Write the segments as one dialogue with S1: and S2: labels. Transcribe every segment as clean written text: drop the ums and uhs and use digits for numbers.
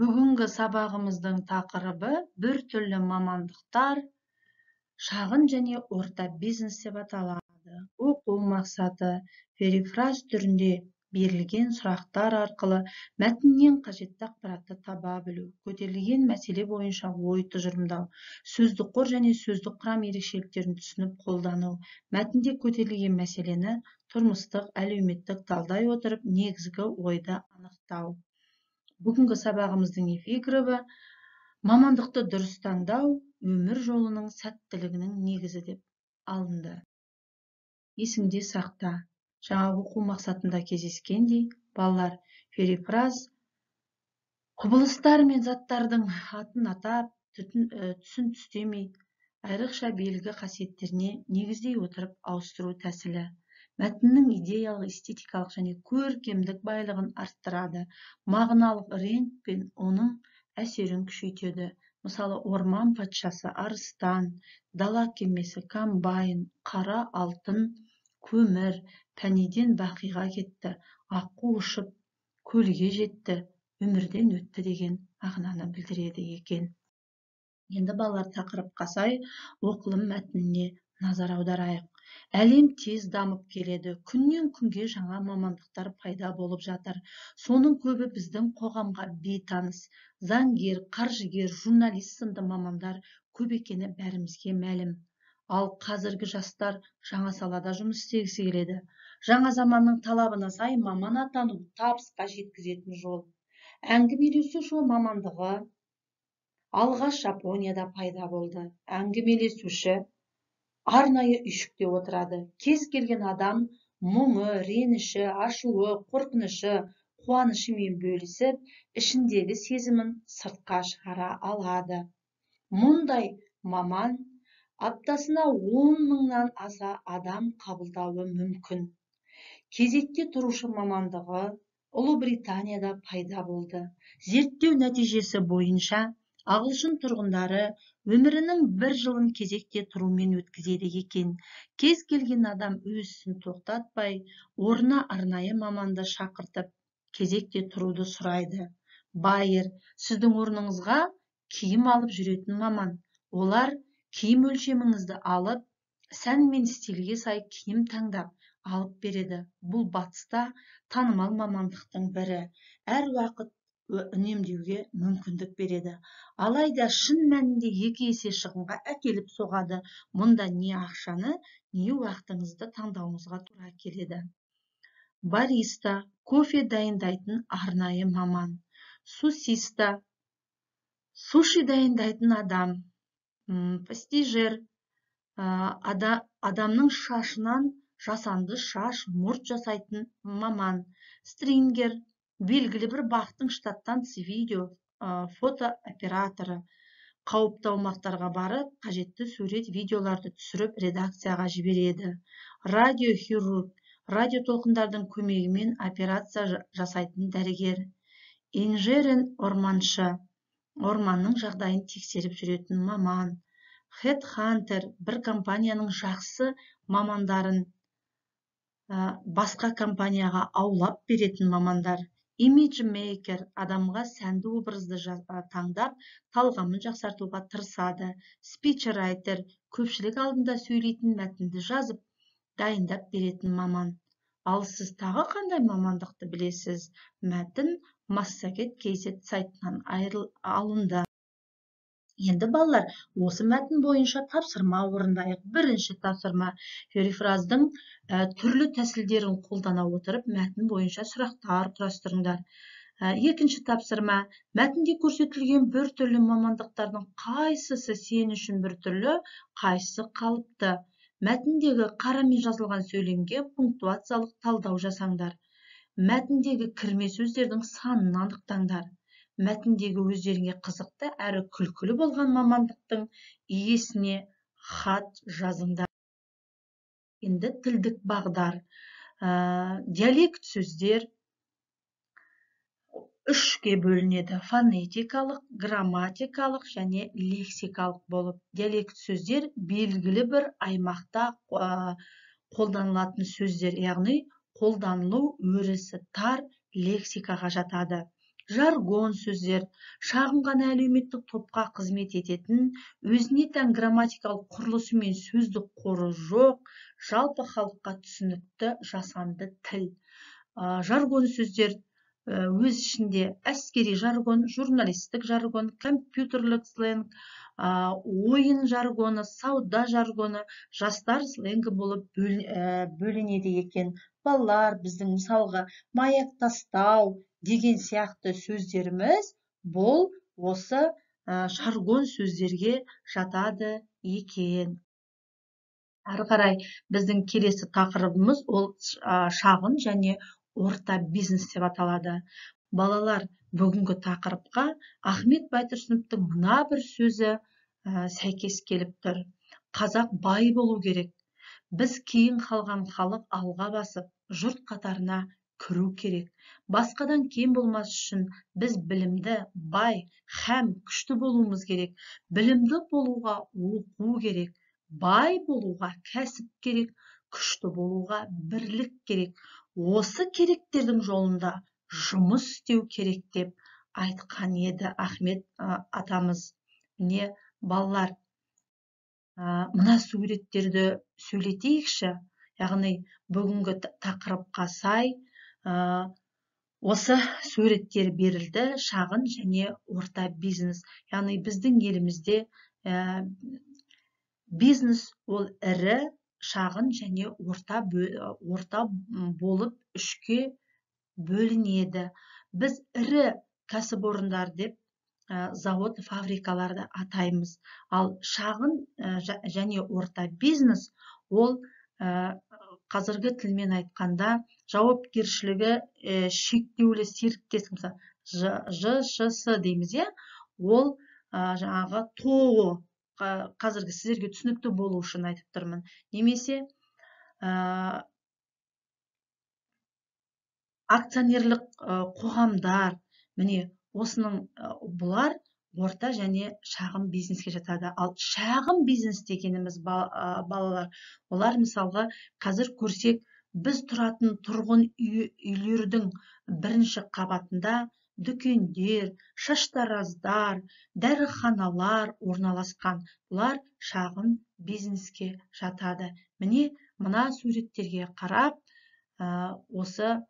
S1: Бүгінгі сабағымыздың тақырыбы бір түрлі мамандықтар, шағын және орта бизнес деп аталады. Оқу мақсаты перифраз түрінде берілген сұрақтар арқылы мәтіннен қажетті ақпаратты таба білу, көтерілген мәселе бойынша ой тұжырымдау, сөздік қор және сөздік құрам ерекшеліктерін түсініп қолдану, мәтінде көтерілген мәселені тұрмыстық, әлеуметтік талдай отырып негізгі ойды анықтау. Бүгінгі сабағымыздың эпиграфы мамандықты дұрыс таңдау өмір жолының сәттілігінің негізі деп алынды. Есіңде сақта, жаңа оқу мақсатында кездескендей, балалар перифраз құбылыстар мен заттардың атын атап, түсін түстемей, айрықша белгі қасиеттеріне негіздей отырып ауыстыру тәсілі. Мәтіннің идеялық, эстетикалық және көркемдік байлығын арттырады, мағыналық реңк пен оның әсерін күшейтеді. Мысалы, орман патшасы арыстан, дала кемесі комбайн, қара алтын, көмір, пәниден бақиға кетті, аққу ұшып көлге жетті, өмірден өтті деген мағынаны білдіреді екен. Енді балалар тақырыпқа сай оқылым мәтініне назар аударайық. Әлем тез дамып келеді. Күннен күнге жаңа мамандықтар пайда болып жатыр. Соның көбі біздің қоғамға бейтаныс. Заңгер, қаржыгер, журналист сынды мамандар көп екені бәрімізге мәлім. Ал қазіргі жастар жаңа салада жұмыс істегісі келеді. Жаңа заманның талабына сай маман атану табысқа жеткізетін жол. Әңгімелесуші мамандығы алғаш Жапонияда пайда болды. Әңгімелесуші арнайы үйшікте отырады. Кез келген адам мұңы, реніші, ашуы, қорқынышы, қуанышымен бөлісіп, ішіндегі сезімін сыртқа шығара алады. Мұндай маман аптасына 10 мыңнан аса адам қабылдауы мүмкін. Кезекте тұрушы мамандығы Ұлыбританияда пайда болды. Зерттеу нәтижесі бойынша ағылшын тұрғындары өмірінің 1 жылын кезекте тұрумен өткізеді екен. Кез келген адам өз ісін тоқтатпай, орнына арнайы маманды шақыртып, кезекте тұруды сұрайды. Байер, сіздің орныңызға киім алып жүретін маман. Олар киім өлшеміңізді алып, сән мен стильге сай киім таңдап алып береді. Бұл батыста танымал мамандықтың бірі. Әр уақыт үнемдеуге мүмкіндік береді. Алайда шын мәнінде 2 есе шығынға әкеліп соғады. Мұнда не ақшаны, не уақытыңызды таңдауыңызға тура келеді. Бариста, кофе дайындайтын арнайы маман. Сусиста, суши дайындайтын адам. Пастижер, адамның шашынан жасанды шаш, мұрт жасайтын маман. Стрингер, белгілі бір бақтың штаттан тыс видео, фото операторы. Қауіпті аумақтарға барып, қажетті сурет, видеоларды түсіріп, редакцияға жібереді. Радиохирург, радио толқындардың көмегімен операция жасайтын дәрігер. Инженер орманшы, орманның жағдайын тексеріп жүретін маман. Headhunter, бір компанияның жақсы мамандарын басқа компанияға аулап беретін мамандар. Imagemaker, адамға сәнді образды таңдап, талғамын жақсартуға тырысады. Speechwriter, көпшілік алдында сөйлейтін мәтінді жазып, дайындап беретін маман. Ал сіз тағы қандай мамандықты білесіз? Мәтін Massagет KZ сайтынан алынды. Енді балалар, осы мәтін бойынша тапсырма орындайық. Бірінші тапсырма: перифраздың түрлі тәсілдерін қолдана отырып, мәтін бойынша сұрақтар құрастырыңдар. Екінші тапсырма: мәтінде көрсетілген бір түрлі мамандықтардың қайсысы сен үшін бір түрлі, қайсысы қалыпты? Мәтіндегі қарамен жазылған сөйлемге пунктуациялық талдау жасаңдар. Мәтіндегі кірме сөздердің санын анықтаңдар. Мәтіндегі өздеріңе қызықты әрі күлкілі болған мамандықтың иесіне хат жазыңдар. Енді тілдік бағдар. Диалект сөздер 3-ке бөлінеді: фонетикалық, грамматикалық және лексикалық болып. Диалект сөздер белгілі бір аймақта қолданылатын сөздер, яғни қолданылу өрісі тар лексикаға жатады. Жаргон сөздер шағын ғана әлеуметтік топқа қызмет ететін, өзіне тән грамматикалық құрылысы мен сөздік қоры жоқ, жалпы халыққа түсінікті жасанды тіл. Жаргон сөздер өз ішінде әскери жаргон, журналистік жаргон, компьютерлік сленг, ойын жаргоны, сауда жаргоны, жастар сленгі болып бөлінеді екен. Балалар біздің мысалға маяк тастау деген сияқты сөздеріміз бұл осы жаргон сөздерге жатады екен. Әрі қарай біздің келесі тақырыбымыз ол шағын және орта бизнес деп аталады. Балалар, бүгінгі тақырыпқа Ахмет Байтұрсыновтың мына бір сөзі сәйкес келіп тұр. Қазақ бай болу керек. Біз кейін қалған халық алға басып, жұрт қатарына кіру керек. Басқадан кем болмас үшін біз білімді, бай, һәм күшті болуымыз керек. Білімді болуға оқу керек. Бай болуға кәсіп керек. Күшті болуға бірлік керек. Осы керектердің жолында жұмыс істеу керек деп айтқан еді Ахмет атамыз. Міне, балалар, мына суреттерді сөйлетейікші. Яғни бүгінгі тақырыпқа сай осы суреттер берілді. Шағын және орта бизнес. Яғни біздің елімізде бизнес ол ірі, шағын және орта болып үшке бөлінеді. Біз ірі кәсіпорындар деп завод, фабрикаларды атаймыз. Ал шағын және орта бизнес ол қазіргі тілмен айтқанда жауапкершілігі шектеулі серіктестік, ЖШС дейміз, ол жаңағы ТОО, қазіргі сіздерге түсінікті болу үшін айтып тұрмын. Немесе акционерлік қоғамдар, міне осының бұлар орта және шағын бизнеске жатады. Ал шағын бизнес дегеніміз балалар, олар мысалға қазір көрсек, біз тұратын тұрғын үйлердің бірінші қабатында дүкендер, шаштараздар, дәріханалар орналасқан. Бұлар шағын бизнеске жатады. Міне, мына суреттерге қарап, осы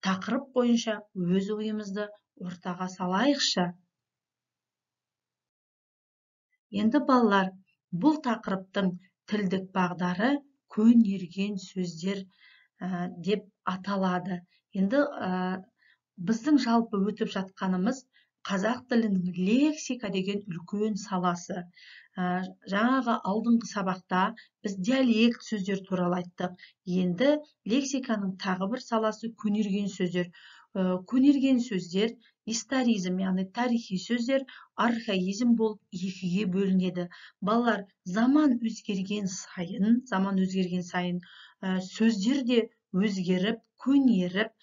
S1: тақырып бойынша өз ойымызды ортаға салайықшы. Енді балалар, бұл тақырыптың тілдік бағдары көнерген сөздер деп аталады. Енді біздің жалпы өтіп жатқанымыз қазақ тілінің лексика деген үлкен саласы. Жаңағы алдыңғы сабақта біз диалект сөздер туралы айттық. Енді лексиканың тағы бір саласы көнерген сөздер. Көнерген сөздер историзм, яғни тарихи сөздер, архаизм болып екіге бөлінеді. Балалар, заман өзгерген сайын сөздер де өзгеріп, көнеріп,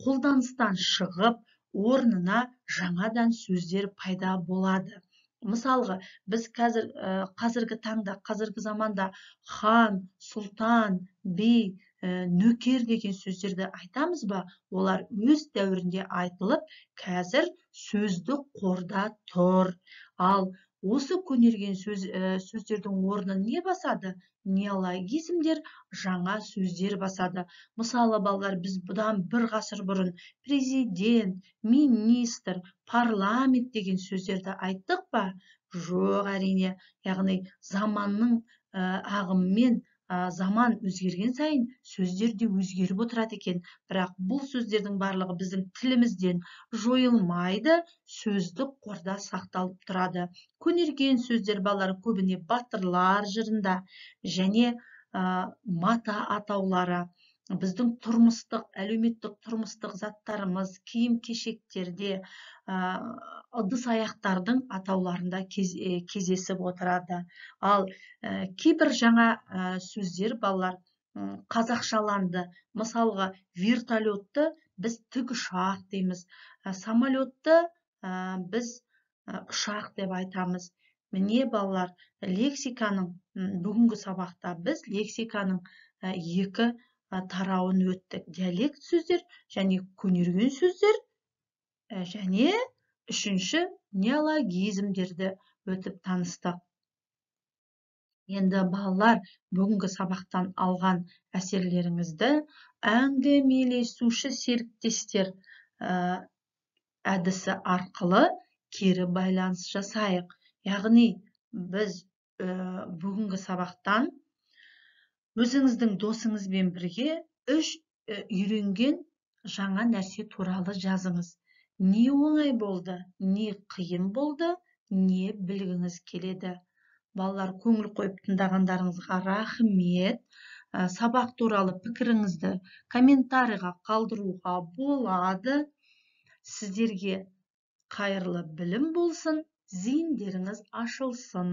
S1: қолданыстан шығып, орнына жаңадан сөздер пайда болады. Мысалға, біз қазіргі таңда, қазіргі заманда хан, сұлтан, би, нөкер деген сөздерді айтамыз ба? Олар өз дәуірінде айтылып, қазір сөздік қорда тұр. Ал осы көнерген сөздердің орнын не басады? Неологизмдер, жаңа сөздер басады. Мысалы, балалар, біз бұдан бір ғасыр бұрын президент, министр, парламент деген сөздерді айттық па? Жоқ, әрине. Яғни заманның ағымымен, заман өзгерген сайын сөздер де өзгеріп отырады екен. Бірақ бұл сөздердің барлығы біздің тілімізден жойылмайды, сөздік қорда сақталып тұрады. Көнерген сөздер балалар көбіне батырлар жырында және мата атаулары, біздің тұрмыстық, әлеуметтік тұрмыстық заттарымыз, киім-кешектерде, ыдыс аяқтардың атауларында кездесіп отырады. Ал кейбір жаңа сөздер балалар қазақшаланды. Мысалға, вертолетті біз тікұшақ дейміз, самолетті біз ұшақ деп айтамыз. Міне, балалар, бүгінгі сабақта біз лексиканың екі тарауын өттік. Диалект сөздер және көнерген сөздер, және үшінші неологизмдерді өтіп таныстық. Енді балалар, бүгінгі сабақтан алған әсерлеріңізді әңгімелесуші серіктестер әдісі арқылы кері байланыс жасайық. Яғни, біз бүгінгі сабақтан өзіңіздің досыңызбен бірге үйренген жаңа нәрсе туралы жазыңыз. Не оңай болды, не қиын болды, не білгіңіз келеді. Балалар, көңіл қойып тыңдағандарыңызға рахмет. Сабақ туралы пікіріңізді комментарийға қалдыруға болады. Сіздерге қайырлы білім болсын, зейіндеріңіз ашылсын.